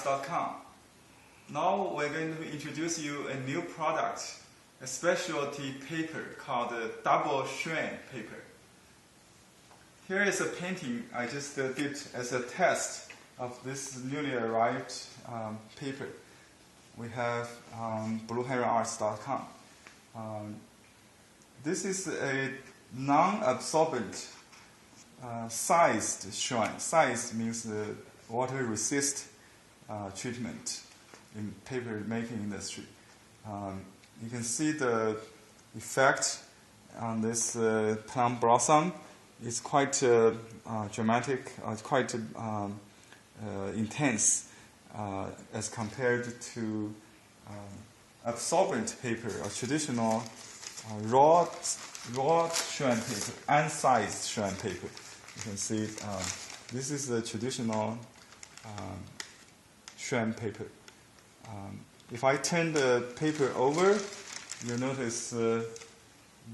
WondercolorArts.com. Now we're going to introduce you a new product, a specialty paper called double Xuan paper. Here is a painting I just did as a test of this newly arrived paper. We have BlueHeronArts.com. This is a non-absorbent sized Xuan. Size means water resist treatment in paper making industry. You can see the effect on this plum blossom. It's quite dramatic, quite intense as compared to absorbent paper, a traditional raw Xuan paper, unsized Xuan paper. You can see this is the traditional Xuan paper. If I turn the paper over, you'll notice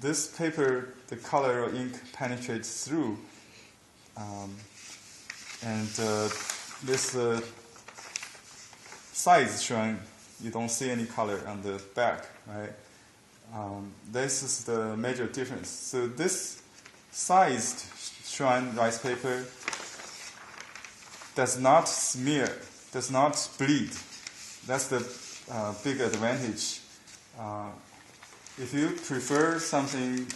this paper, the color of ink penetrates through, and this size Xuan, you don't see any color on the back, right? This is the major difference. So this sized Xuan rice paper does not smear, does not bleed. That's the big advantage. If you prefer something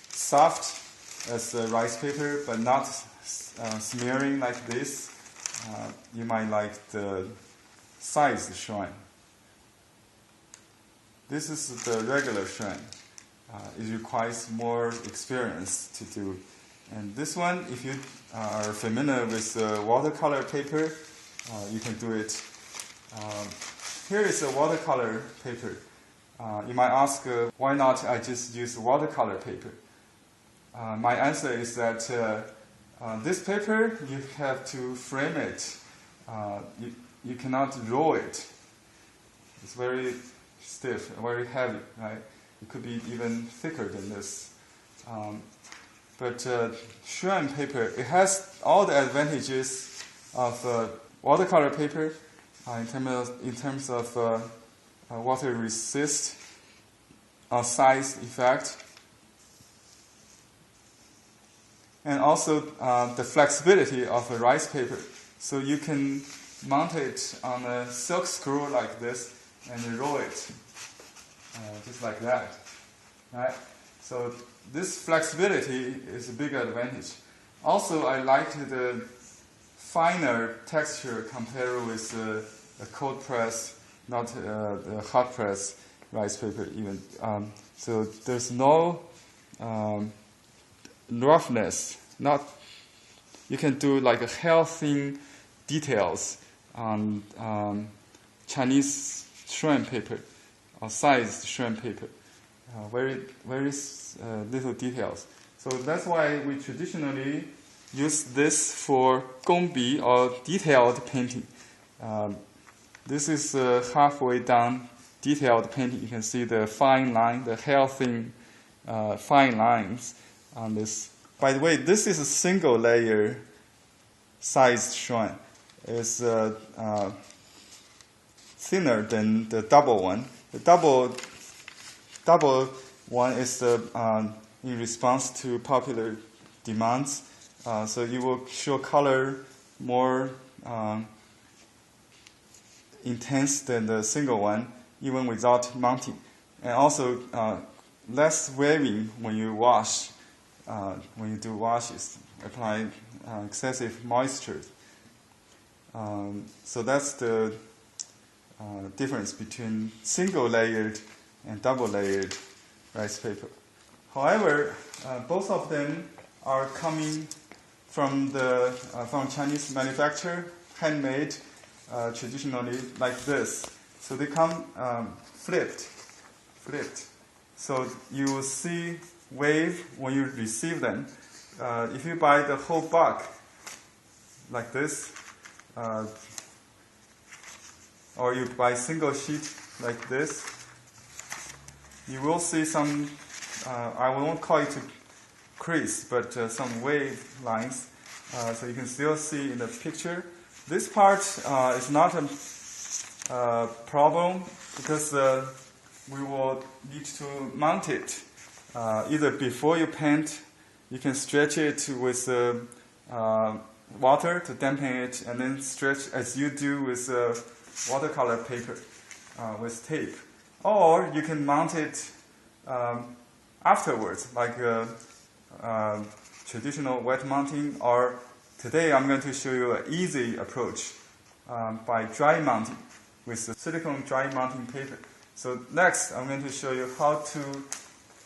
soft as a rice paper but not smearing like this, you might like the sized Xuan. This is the regular Xuan. It requires more experience to do. And this one, if you are familiar with watercolor paper, you can do it. Here is a watercolor paper. You might ask, why not I just use watercolor paper? My answer is that this paper, you have to frame it. You cannot roll it. It's very stiff, very heavy, right? It could be even thicker than this. But Xuan paper, it has all the advantages of watercolor paper in terms of water resist, size effect, and also the flexibility of a rice paper. So you can mount it on a silk screw like this and roll it just like that, right? So this flexibility is a big advantage. Also, I like the finer texture compared with a cold press, not a hot press rice paper even. So there's no roughness. You can do like a healthy details on Chinese Xuan paper or sized Xuan paper. Very little details. So that's why we traditionally use this for Gongbi or detailed painting. This is halfway done detailed painting. You can see the fine line, the healthy fine lines on this. By the way, this is a single layer sized Xuan. It's thinner than the double one. The double one is in response to popular demands. So it will show color more intense than the single one, even without mounting. And also less wearing when you wash, when you do washes, apply excessive moisture. So that's the difference between single-layered and double-layered rice paper. However, both of them are coming from Chinese manufacturer, handmade, traditionally like this. So they come flipped. So you will see wave when you receive them. If you buy the whole bulk like this, or you buy single sheet like this, you will see some, I won't call it crease, but some wave lines. So you can still see in the picture This part is not a problem because we will need to mount it. Either before you paint, you can stretch it with water to dampen it, and then stretch as you do with watercolor paper with tape. Or you can mount it afterwards, like traditional wet mounting, or today I'm going to show you an easy approach by dry mounting with the silicone dry mounting paper. So next I'm going to show you how to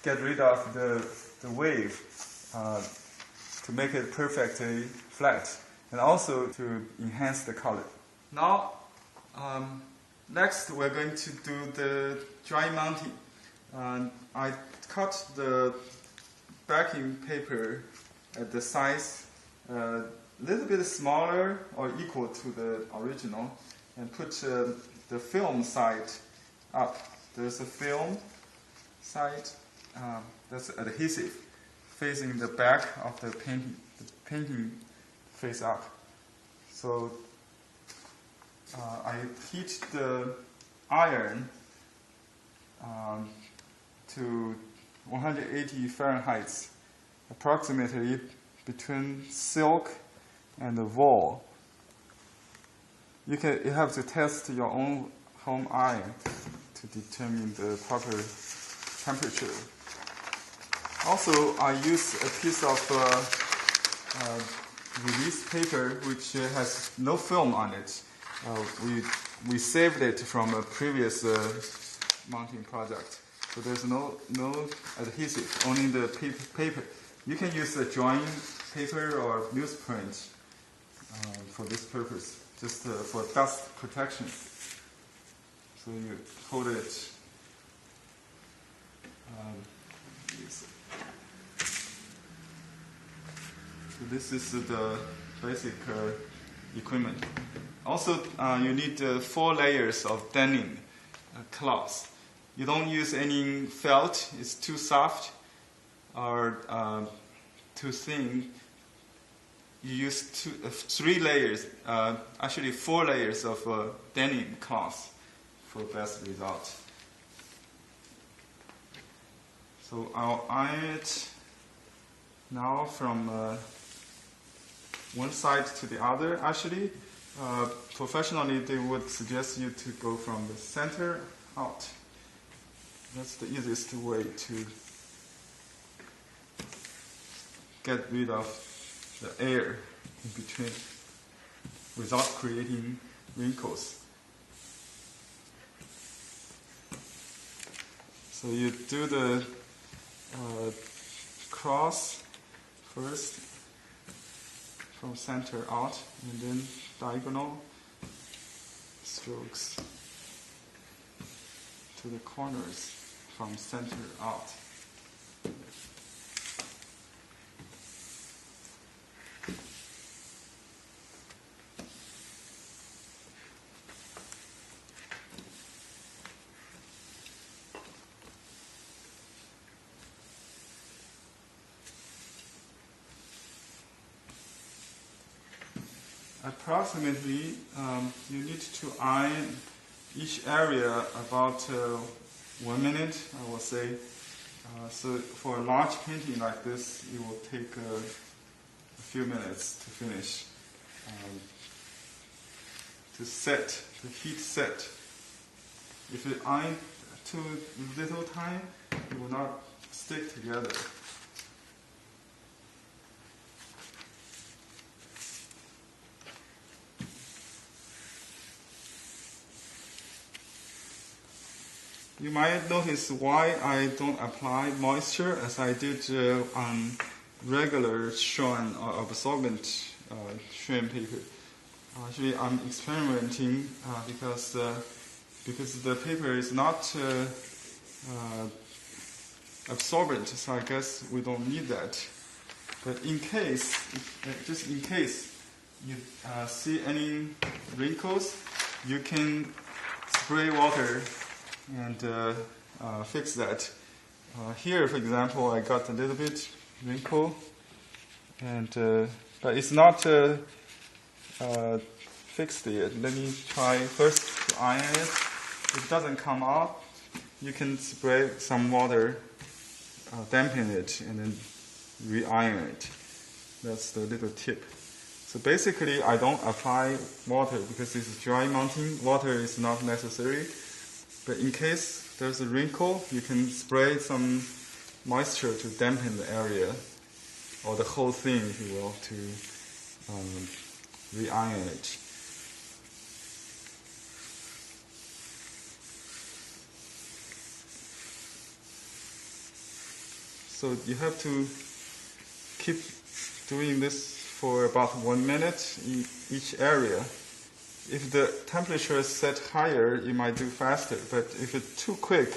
get rid of the wave to make it perfectly flat, and also to enhance the color. Now, next we're going to do the dry mounting. I cut the backing paper at the size a little bit smaller or equal to the original, and put the film side up. There's a film side that's adhesive facing the back of the painting face up. So I heat the iron to 180 Fahrenheit, approximately between silk and the wool. You have to test your own home iron to determine the proper temperature. Also, I use a piece of release paper which has no film on it. We saved it from a previous mounting project, so there's no adhesive, only the paper. You can use a drawing paper or newsprint for this purpose, just for dust protection. So you hold it. So this is the basic equipment. Also, you need 4 layers of denim cloth. You don't use any felt; it's too soft or too thin. You use 3 layers, actually 4 layers of denim cloth for best result. So I'll iron it now from one side to the other. Actually, professionally, they would suggest you to go from the center out. That's the easiest way to get rid of the air in between without creating wrinkles. So you do the cross first from center out, and then diagonal strokes to the corners from center out. Approximately, you need to iron each area about 1 minute, I will say. So for a large painting like this, it will take a few minutes to finish. To heat set. If you iron too little time, it will not stick together. You might notice why I don't apply moisture as I did on regular Xuan or absorbent Xuan paper. Actually, I'm experimenting because the paper is not absorbent, so I guess we don't need that. But in case, just in case you see any wrinkles, you can spray water and fix that. Here, for example, I got a little bit wrinkle, and but it's not fixed it. Let me try first to iron it. If it doesn't come out, you can spray some water, dampen it, and then re-iron it. That's the little tip. So basically, I don't apply water because this is dry mounting. Water is not necessary. But in case there's a wrinkle, you can spray some moisture to dampen the area, or the whole thing, if you will, to re-iron it. So you have to keep doing this for about 1 minute in each area. If the temperature is set higher, you might do faster. But if it's too quick,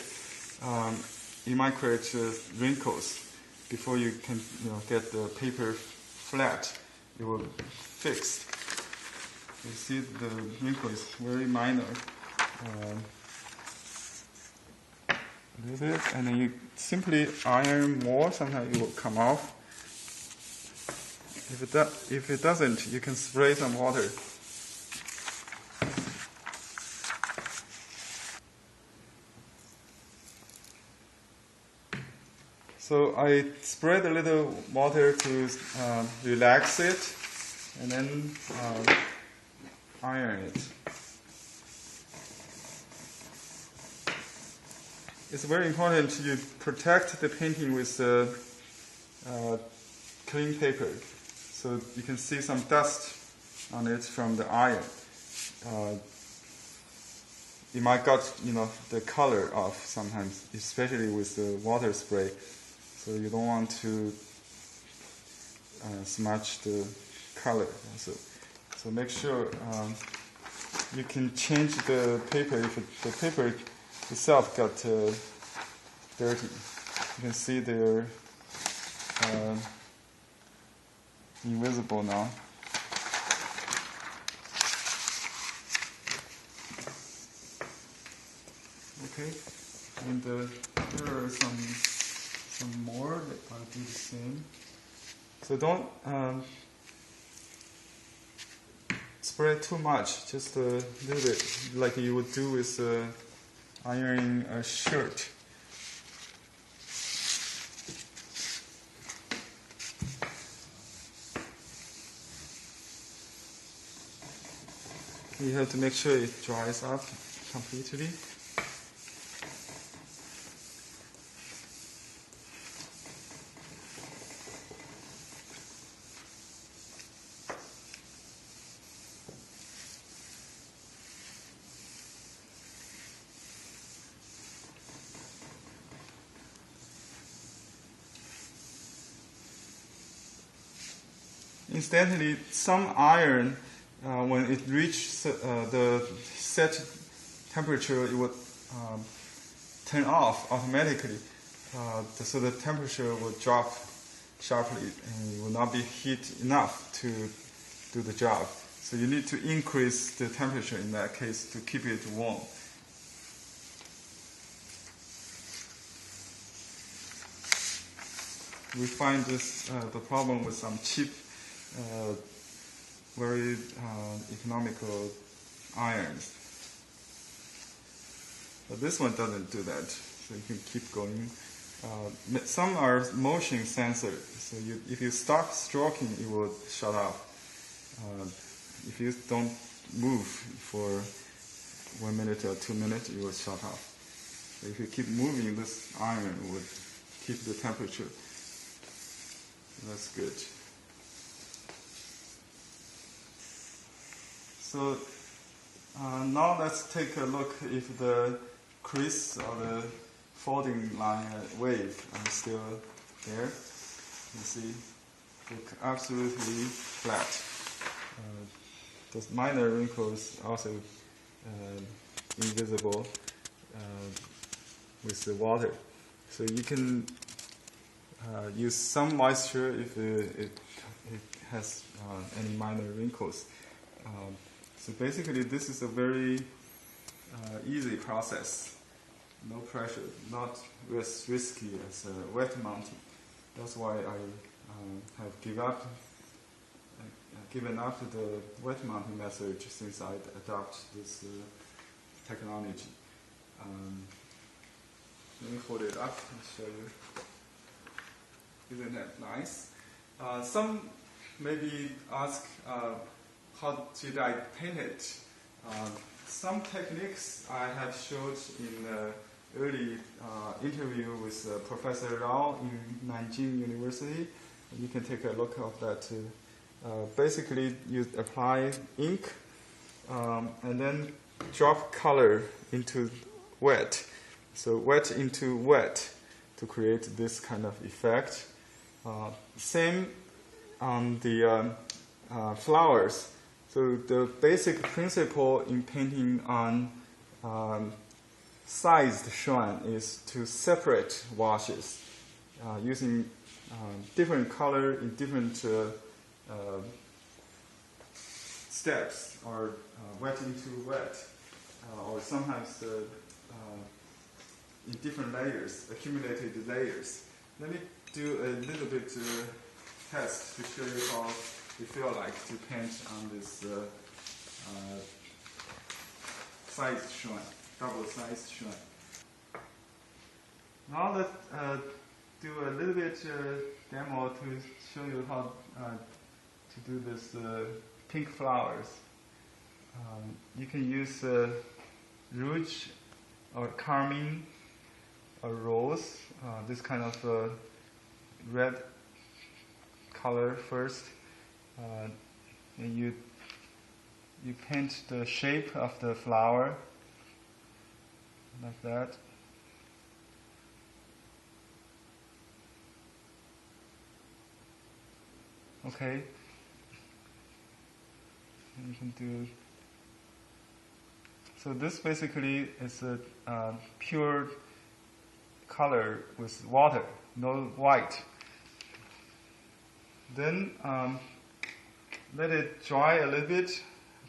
you might create wrinkles. Before you can get the paper flat, it will fix. You see the wrinkle is very minor. A little bit, and then you simply iron more. Sometimes it will come off. If it doesn't, you can spray some water. So I spread a little water to relax it, and then iron it. It's very important you protect the painting with clean paper, so you can see some dust on it from the iron. You might got the color off sometimes, especially with the water spray. So you don't want to smudge the color also. So make sure you can change the paper if the paper itself got dirty. You can see they're invisible now. Okay, and here are some more. I'll do the same. So don't spray too much, just a little bit, like you would do with ironing a shirt. You have to make sure it dries up completely. Incidentally, some iron, when it reaches the set temperature, it would turn off automatically. So the temperature will drop sharply, and it will not be heat enough to do the job. So you need to increase the temperature in that case to keep it warm. We find this the problem with some cheap, very economical irons. But this one doesn't do that, so you can keep going. Some are motion sensor, so if you stop stroking, it will shut off. If you don't move for 1 minute or 2 minutes, it will shut off. So if you keep moving, this iron would keep the temperature. That's good. So now let's take a look if the crease or the folding line wave are still there. You see, look absolutely flat. Those minor wrinkles also invisible with the water. So you can use some moisture if it has any minor wrinkles. So basically, this is a very easy process. No pressure, not as risky as wet mounting. That's why I have given up given after the wet mounting method since I adopt this technology. Let me hold it up and show you. Isn't that nice? Some maybe ask how should I paint it? Some techniques I have showed in the early interview with Professor Rao in Nanjing University. You can take a look at that too. Basically, you apply ink and then drop color into wet. So wet into wet to create this kind of effect. Same on the flowers. So the basic principle in painting on sized Xuan is to separate washes using different color in different steps, or wet into wet, or sometimes in different layers, accumulated layers. Let me do a little bit test to show you how it feels like to paint on this sized Xuan, double-sized Xuan. Now let's do a little bit demo to show you how to do this pink flowers. You can use rouge or carmine or rose, this kind of red color first, and you paint the shape of the flower like that. Okay, and you can do. So this basically is a pure color with water, no white. Then let it dry a little bit,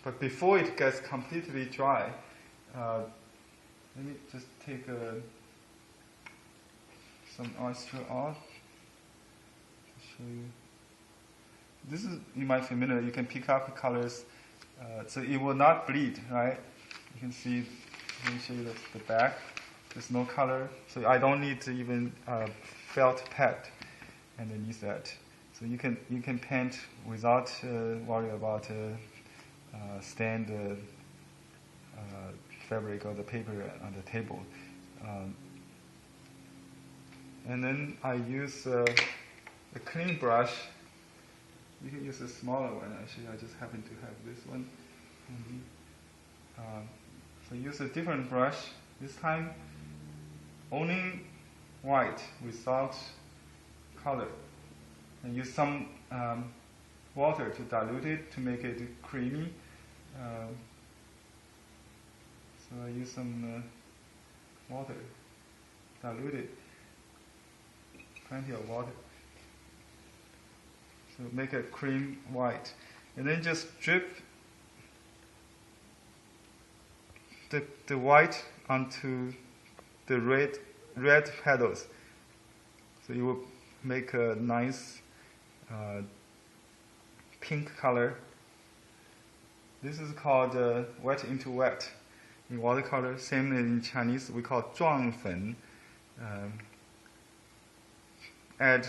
but before it gets completely dry, let me just take some oyster off to show you. This is, you might be familiar, you can pick up colors, so it will not bleed, right? You can see, let me show you the back. There's no color, so I don't need to even felt pad underneath that. So you can paint without worry about stain the fabric or the paper on the table. And then I use a clean brush. You can use a smaller one. Actually, I just happen to have this one. So use a different brush. This time, only white without color. And use some water to dilute it to make it creamy. So I use some water, dilute it, plenty of water. So make a cream white. And then just drip the white onto the red petals. So you will make a nice pink color. This is called wet into wet in watercolor. Same in Chinese, we call 撞粉. Add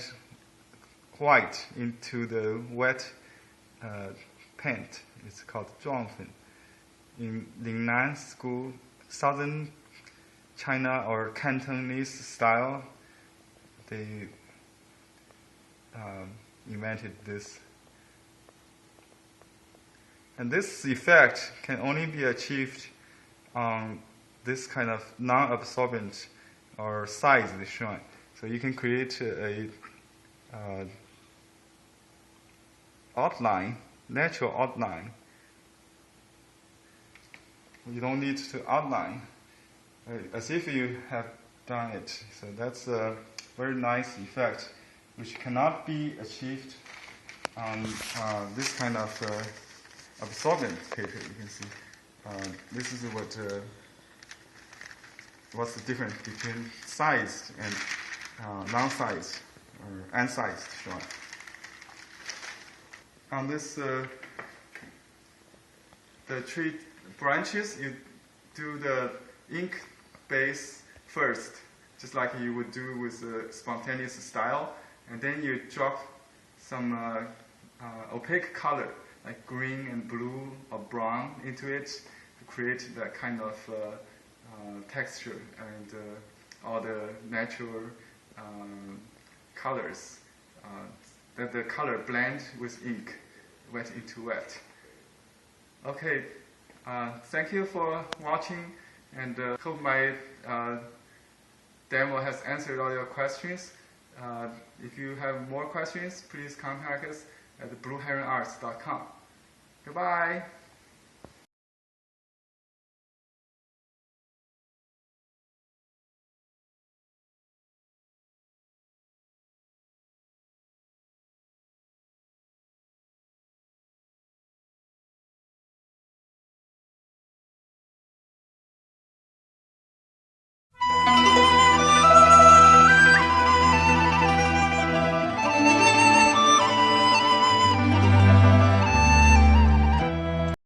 white into the wet paint. It's called 撞粉. In Lingnan school, southern China or Cantonese style, they invented this. And this effect can only be achieved on this kind of non-absorbent or sized Xuan. So you can create a outline, natural outline. You don't need to outline, as if you have done it. So that's a very nice effect, which cannot be achieved on this kind of absorbent paper. You can see this is what's the difference between sized and non-sized or unsized Xuan. on this the tree branches, you do the ink base first, just like you would do with a spontaneous style, and then you drop some opaque color like green and blue or brown into it to create that kind of texture and all the natural colors. That the color blend with ink, wet into wet. Okay, thank you for watching, and hope my demo has answered all your questions. If you have more questions, please contact us at blueheronarts.com. Goodbye.